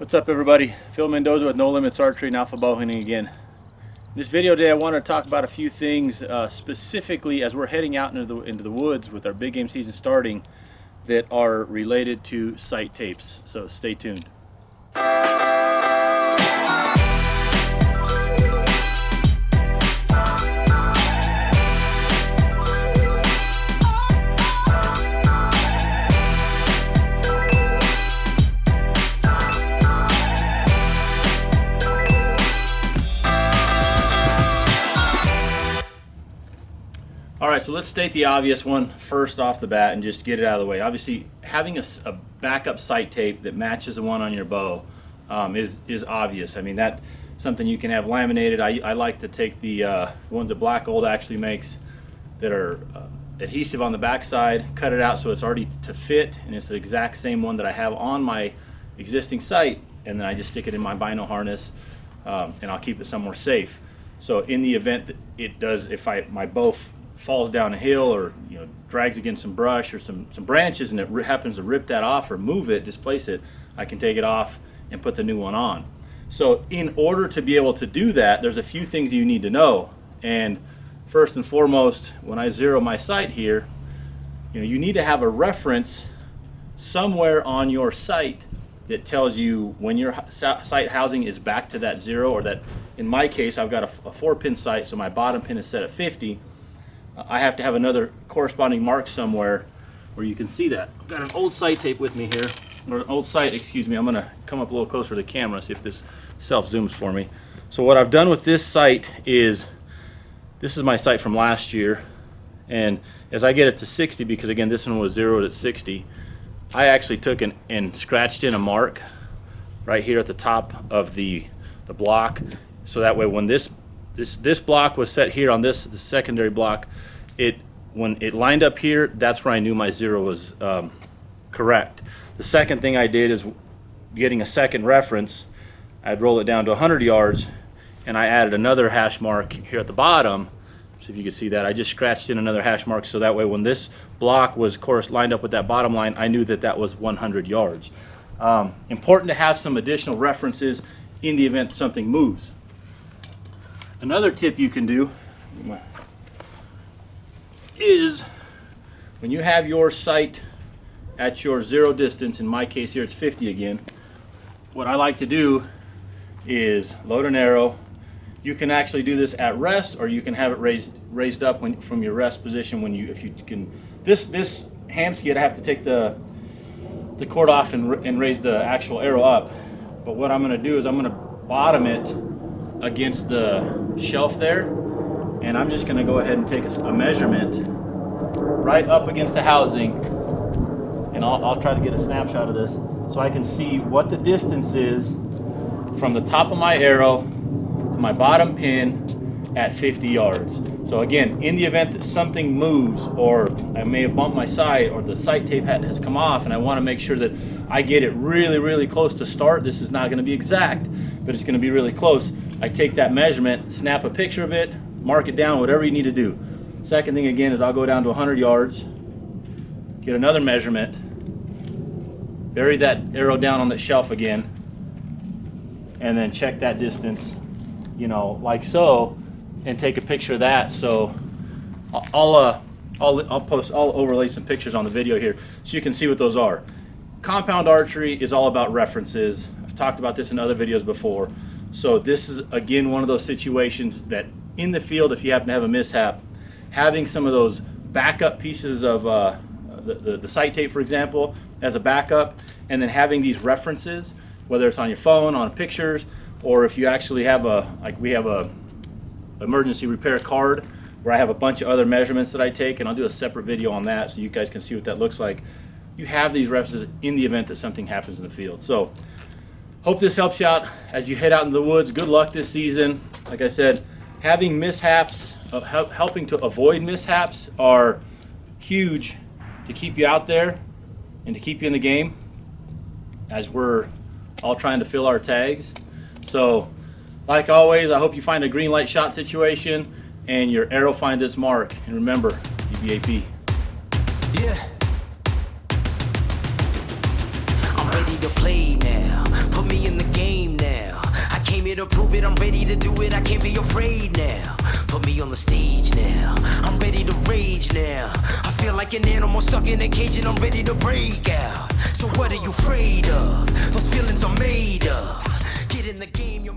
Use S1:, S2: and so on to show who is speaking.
S1: What's up, everybody? Phil Mendoza with No Limits Archery and Alpha Bowhunting again. In this video today I want to talk about a few things specifically as we're heading out into the woods with our big game season starting that are related to sight tapes, so stay tuned. Alright, so let's state the obvious one first off the bat and just get it out of the way. Obviously, having a backup sight tape that matches the one on your bow is obvious. I mean, that's something you can have laminated. I like to take the ones that Black Gold actually makes that are adhesive on the backside, cut it out so it's already to fit, and it's the exact same one that I have on my existing sight, and then I just stick it in my bino harness and I'll keep it somewhere safe. So in the event that it does, if my bow falls down a hill or drags against some brush or some branches and it happens to rip that off or move it, displace it, I can take it off and put the new one on. So in order to be able to do that, there's a few things you need to know. And first and foremost, when I zero my sight here, you need to have a reference somewhere on your sight that tells you when your sight housing is back to that zero, or that, in my case, I've got a 4-pin sight, so my bottom pin is set at 50. I have to have another corresponding mark somewhere where you can see that. I've got an old sight tape with me here, or an old sight, excuse me. I'm going to come up a little closer to the camera, see if this self-zooms for me. So what I've done with this sight is, this is my sight from last year, and as I get it to 60, because again this one was zeroed at 60, I actually took and scratched in a mark right here at the top of the block, so that way when this block was set here on the secondary block, when it lined up here, that's where I knew my zero was correct. The second thing I did is, getting a second reference, I'd roll it down to 100 yards and I added another hash mark here at the bottom. So if you can see that, I just scratched in another hash mark, so that way when this block was lined up with that bottom line, I knew that that was 100 yards. Important to have some additional references in the event something moves. Another tip you can do is, when you have your sight at your zero distance, in my case here it's 50 again, what I like to do is load an arrow. You can actually do this at rest, or you can have it raised up from your rest position. If you can, this ham skid, I have to take the cord off and raise the actual arrow up. But what I'm going to do is I'm going to bottom it against the shelf there, and I'm just going to go ahead and take a measurement right up against the housing, and I'll try to get a snapshot of this so I can see what the distance is from the top of my arrow to my bottom pin at 50 yards. So again, in the event that something moves, or I may have bumped my sight, or the sight tape has come off, and I want to make sure that I get it really close to start, this is not going to be exact, but it's going to be really close. I take that measurement, snap a picture of it, mark it down, whatever you need to do. Second thing again is I'll go down to 100 yards, get another measurement, bury that arrow down on the shelf again, and then check that distance, like so, and take a picture of that. So I'll overlay some pictures on the video here so you can see what those are. Compound archery is all about references. I've talked about this in other videos before. So this is again one of those situations that in the field, if you happen to have a mishap, having some of those backup pieces of the sight tape, for example, as a backup, and then having these references, whether it's on your phone, on pictures, or if you actually have we have a emergency repair card where I have a bunch of other measurements that I take, and I'll do a separate video on that so you guys can see what that looks like. You have these references in the event that something happens in the field. So hope this helps you out as you head out in the woods. Good luck this season. Like I said, having mishaps, helping to avoid mishaps are huge to keep you out there and to keep you in the game as we're all trying to fill our tags. So like always, I hope you find a green light shot situation and your arrow finds its mark. And remember, BBAP.
S2: Yeah. I'm ready to play now. Put me in the prove it, I'm ready to do it, I can't be afraid now. Put me on the stage now, I'm ready to rage now. I feel like an animal stuck in a cage and I'm ready to break out. So what are you afraid of? Those feelings are made up. Get in the game, your